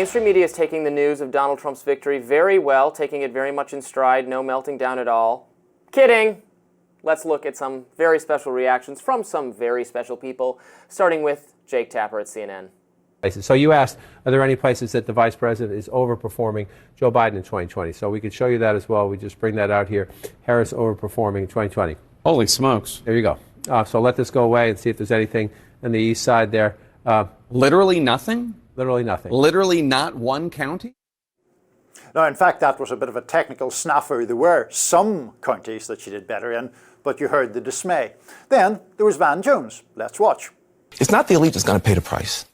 mainstream media is taking the news of Donald Trump's victory very well, taking it very much in stride, no melting down at all. Kidding! Let's look at some very special reactions from some very special people, starting with Jake Tapper at CNN. So you asked, are there any places that the vice president is overperforming Joe Biden in 2020? So we could show you that as well. We just bring that out here. Harris overperforming in 2020. Holy smokes. There you go. So let this go away and see if there's anything on the east side there. Literally nothing? Literally nothing. Literally not one county? No, in fact, that was a bit of a technical snafu. There were some counties that she did better in, but you heard the dismay. Then there was Van Jones. Let's watch. It's not the elite that's going to pay the price.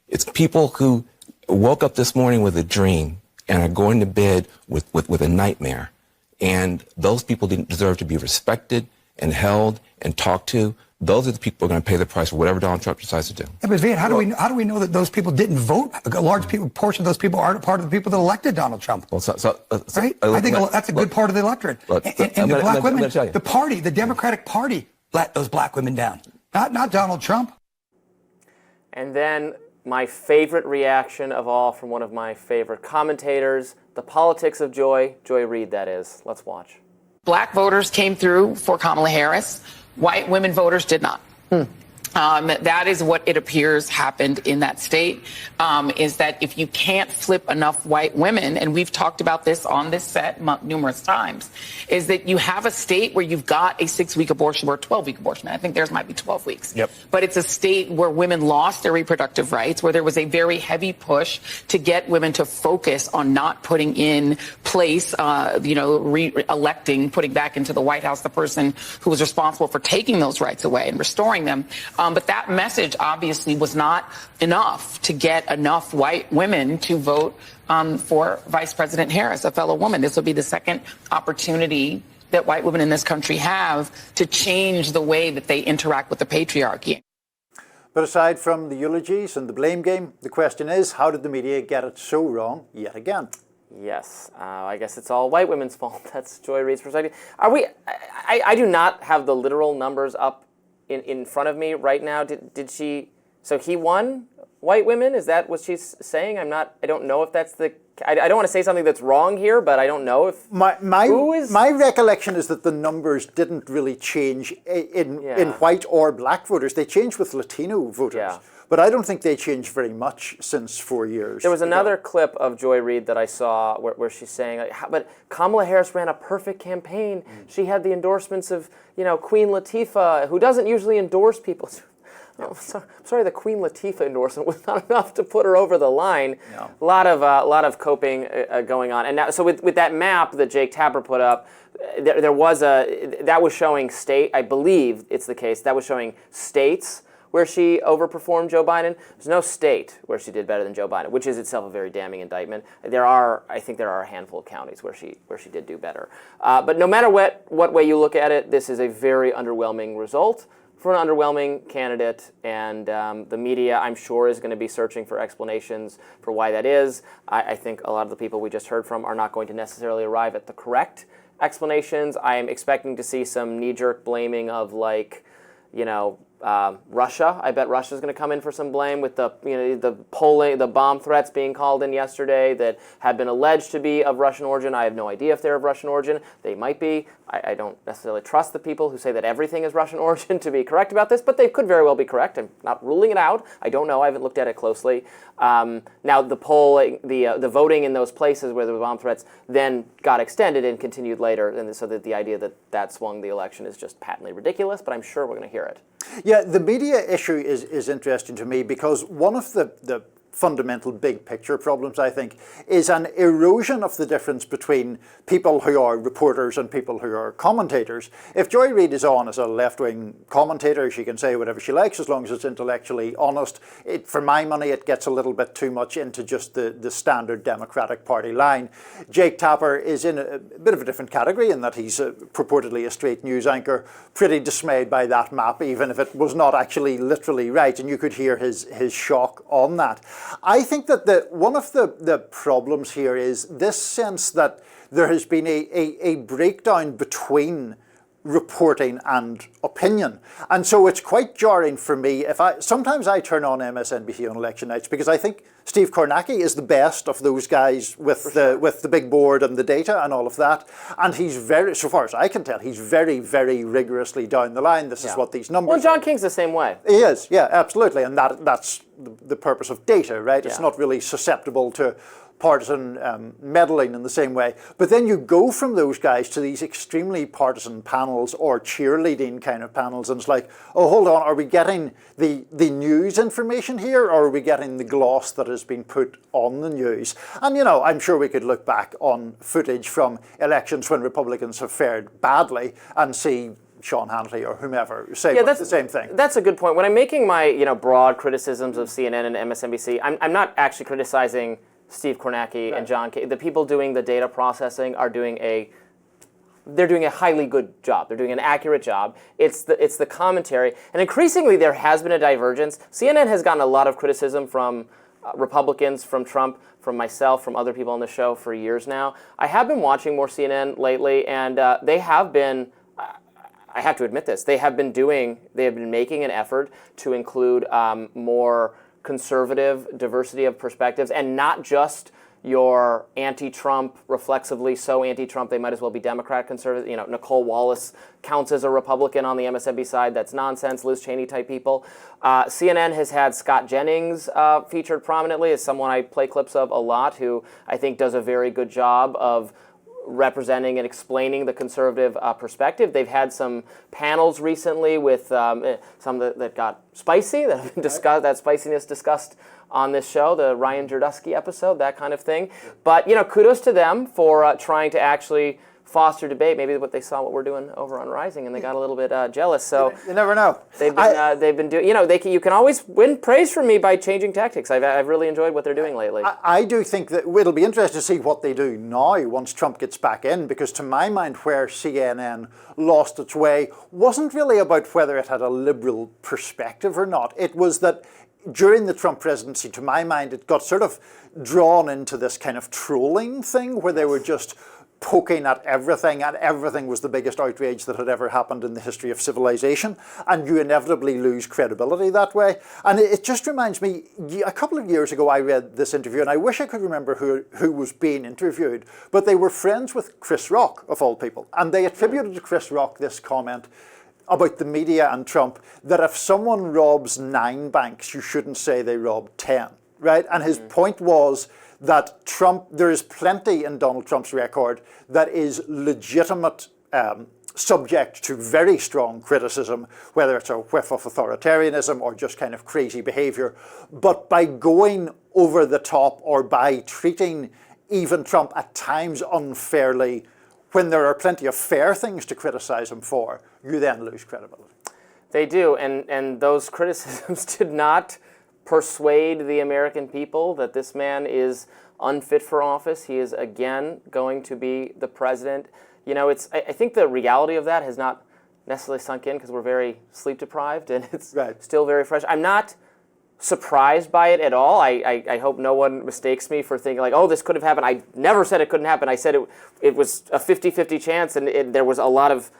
It's people who woke up this morning with a dream and are going to bed with a nightmare. And those people didn't deserve to be respected and held and talked to. Those are the people who are going to pay the price for whatever Donald Trump decides to do. Yeah, but Van, how do we know that those people didn't vote? A large portion of those people aren't part of the people that elected Donald Trump. Well, right? I think that's a good part of the electorate. And the black women, the party, the Democratic Party, let those black women down. Not Donald Trump. And then my favorite reaction of all from one of my favorite commentators, the politics of Joy Reid, that is. Let's watch. Black voters came through for Kamala Harris. White women voters did not. That is what it appears happened in that state, is that if you can't flip enough white women, and we've talked about this on this set numerous times, is that you have a state where you've got a 6-week abortion or a 12-week abortion. I think theirs might be 12 weeks. Yep. But it's a state where women lost their reproductive rights, where there was a very heavy push to get women to focus on not putting in place, re-electing, putting back into the White House the person who was responsible for taking those rights away and restoring them. But that message obviously was not enough to get enough white women to vote for Vice President Harris, a fellow woman. This will be the second opportunity that white women in this country have to change the way that they interact with the patriarchy. But aside from the eulogies and the blame game, the question is, how did the media get it so wrong yet again? Yes, I guess it's all white women's fault. That's Joy Reid's perspective. I do not have the literal numbers up in front of me right now. Did she? So he won white women? Is that what she's saying? I don't know if that's the. I don't want to say something that's wrong here, but I don't know if. My recollection is that the numbers didn't really change in white or black voters. They changed with Latino voters. Yeah. But I don't think they changed very much since 4 years. There was another clip of Joy Reid that I saw where she's saying, but Kamala Harris ran a perfect campaign. She had the endorsements of, Queen Latifah, who doesn't usually endorse people. I'm sorry, the Queen Latifah endorsement was not enough to put her over the line. No. A lot of coping going on. And now, so with that map that Jake Tapper put up, that was showing state. I believe it's the case. That was showing states where she overperformed Joe Biden. There's no state where she did better than Joe Biden, which is itself a very damning indictment. I think there are a handful of counties where she did do better. But no matter what way you look at it, this is a very underwhelming result for an underwhelming candidate, and the media, I'm sure, is going to be searching for explanations for why that is. I think a lot of the people we just heard from are not going to necessarily arrive at the correct explanations. I am expecting to see some knee-jerk blaming of Russia. I bet Russia's going to come in for some blame with the bomb threats being called in yesterday that had been alleged to be of Russian origin. I have no idea if they're of Russian origin. They might be. I don't necessarily trust the people who say that everything is Russian origin to be correct about this, but they could very well be correct. I'm not ruling it out. I don't know. I haven't looked at it closely. Now the polling, the voting in those places where there were bomb threats then got extended and continued later, and so that the idea that swung the election is just patently ridiculous. But I'm sure we're going to hear it. Yeah, the media issue is interesting to me because one of the fundamental big picture problems, I think, is an erosion of the difference between people who are reporters and people who are commentators. If Joy Reid is on as a left-wing commentator, she can say whatever she likes as long as it's intellectually honest. For my money, it gets a little bit too much into just the standard Democratic Party line. Jake Tapper is in a bit of a different category in that he's purportedly a straight news anchor, pretty dismayed by that map, even if it was not actually literally right, and you could hear his shock on that. I think that one of the problems here is this sense that there has been a breakdown between reporting and opinion. And so it's quite jarring for me sometimes I turn on MSNBC on election nights because I think Steve Kornacki is the best of those guys with the big board and the data and all of that. And he's very, so far as I can tell, he's very, very rigorously down the line. This is what these numbers Well, John King's the same way. He is, yeah, absolutely. And that's the purpose of data, right? It's not really susceptible to partisan meddling in the same way. But then you go from those guys to these extremely partisan panels or cheerleading kind of panels, and it's like, oh, hold on, are we getting the news information here, or are we getting the gloss that has been put on the news? And, you know, I'm sure we could look back on footage from elections when Republicans have fared badly and see Sean Hannity or whomever say the same thing. That's a good point. When I'm making my broad criticisms of CNN and MSNBC, I'm not actually criticizing Steve Kornacki and John King. The people doing the data processing are doing a highly good job. They're doing an accurate job. It's the commentary, and increasingly there has been a divergence. CNN has gotten a lot of criticism from Republicans, from Trump, from myself, from other people on the show for years now. I have been watching more CNN lately, and they have been. I have to admit this. They have been making an effort to include more conservative diversity of perspectives, and not just your anti-Trump, reflexively so anti-Trump they might as well be Democrat conservative. You know, Nicole Wallace counts as a Republican on the MSNBC side. That's nonsense. Liz Cheney type people. CNN has had Scott Jennings featured prominently as someone I play clips of a lot, who I think does a very good job of representing and explaining the conservative perspective. They've had some panels recently with some that got spicy, that have been discussed, that spiciness discussed on this show, the Ryan Jerdusky episode, that kind of thing. But, kudos to them for trying to actually foster debate. Maybe they saw what we're doing over on Rising, and they got a little bit jealous. So you never know. They've been doing. You can always win praise from me by changing tactics. I've really enjoyed what they're doing lately. I do think that it'll be interesting to see what they do now once Trump gets back in, because to my mind, where CNN lost its way wasn't really about whether it had a liberal perspective or not. It was that during the Trump presidency, to my mind, it got sort of drawn into this kind of trolling thing where they were just poking at everything, and everything was the biggest outrage that had ever happened in the history of civilization, and you inevitably lose credibility that way. And it just reminds me, a couple of years ago I read this interview, and I wish I could remember who was being interviewed, but they were friends with Chris Rock, of all people, and they attributed to Chris Rock this comment about the media and Trump, that if someone robs 9 banks, you shouldn't say they robbed 10, right? And his point was that there is plenty in Donald Trump's record that is legitimate, subject to very strong criticism, whether it's a whiff of authoritarianism or just kind of crazy behavior. But by going over the top, or by treating even Trump at times unfairly, when there are plenty of fair things to criticize him for, you then lose credibility. They do, and those criticisms did not persuade the American people that this man is unfit for office. He is again going to be the president. I think the reality of that has not necessarily sunk in because we're very sleep deprived, and it's still very fresh. I'm not surprised by it at all. I hope no one mistakes me for thinking like, oh, this could have happened. I never said it couldn't happen. I said it was a 50-50 chance, and there was a lot of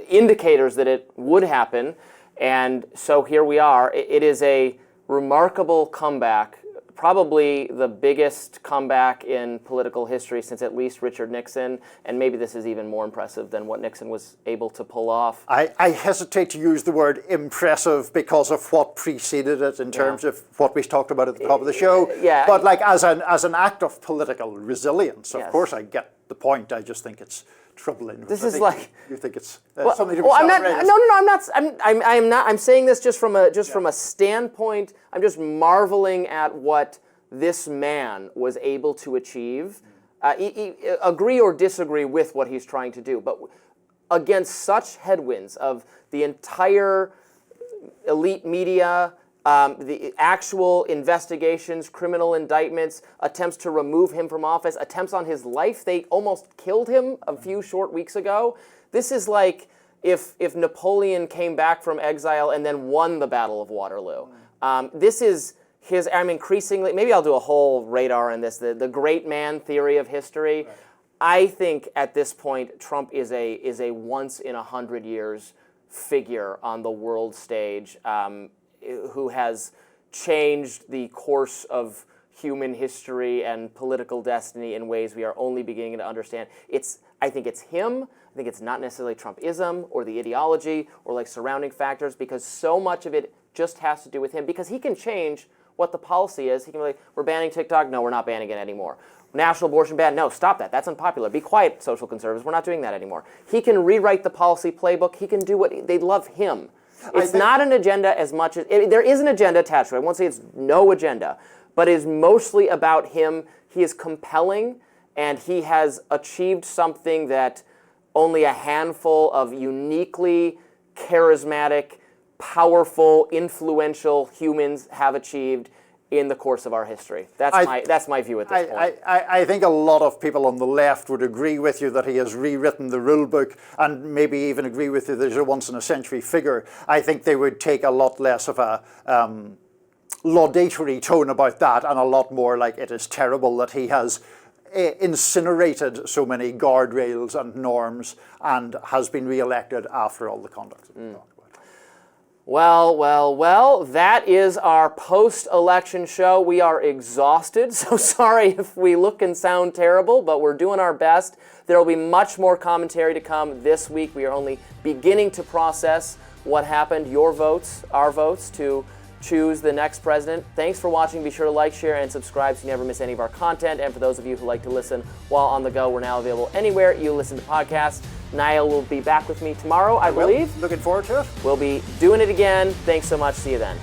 indicators that it would happen. And so here we are. It is a remarkable comeback, probably the biggest comeback in political history since at least Richard Nixon, and maybe this is even more impressive than what Nixon was able to pull off. I hesitate to use the word impressive because of what preceded it in terms of what we talked about at the top of the show. But like as an act of political resilience, of course I get the point. I just think it's troubling. This is like you think it's something to be I'm not. celebrated. No, I'm not. I'm not. I'm saying this just from a standpoint. I'm just marveling at what this man was able to achieve. Agree or disagree with what he's trying to do, but against such headwinds of the entire elite media, the actual investigations, criminal indictments, attempts to remove him from office, attempts on his life. They almost killed him a few short weeks ago. This is like if Napoleon came back from exile and then won the Battle of Waterloo. This is I'm increasingly, maybe I'll do a whole radar on this, the great man theory of history. I think at this point, Trump is a once in 100 years figure on the world stage, who has changed the course of human history and political destiny in ways we are only beginning to understand. I think it's him. I think it's not necessarily Trumpism or the ideology or like surrounding factors, because so much of it just has to do with him, because he can change what the policy is. He can be like, we're banning TikTok. No, we're not banning it anymore. National abortion ban. No, stop that. That's unpopular. Be quiet, social conservatives. We're not doing that anymore. He can rewrite the policy playbook. He can do what they love him. It's not an agenda as much as there is an agenda attached to it. I won't say it's no agenda, but it is mostly about him. He is compelling, and he has achieved something that only a handful of uniquely charismatic, powerful, influential humans have achieved in the course of our history. That's my view at this point. I think a lot of people on the left would agree with you that he has rewritten the rule book, and maybe even agree with you that he's a once-in-a-century figure. I think they would take a lot less of a laudatory tone about that, and a lot more like, it is terrible that he has incinerated so many guardrails and norms and has been re-elected after all the conduct that we talked about. Well, that is our post-election show. We are exhausted, so sorry if we look and sound terrible, but we're doing our best. There will be much more commentary to come this week. We are only beginning to process what happened, your votes, our votes, to choose the next president. Thanks for watching. Be sure to like, share, and subscribe so you never miss any of our content. And for those of you who like to listen while on the go, we're now available anywhere you listen to podcasts. Niall will be back with me tomorrow, I believe. Looking forward to it. We'll be doing it again. Thanks so much. See you then.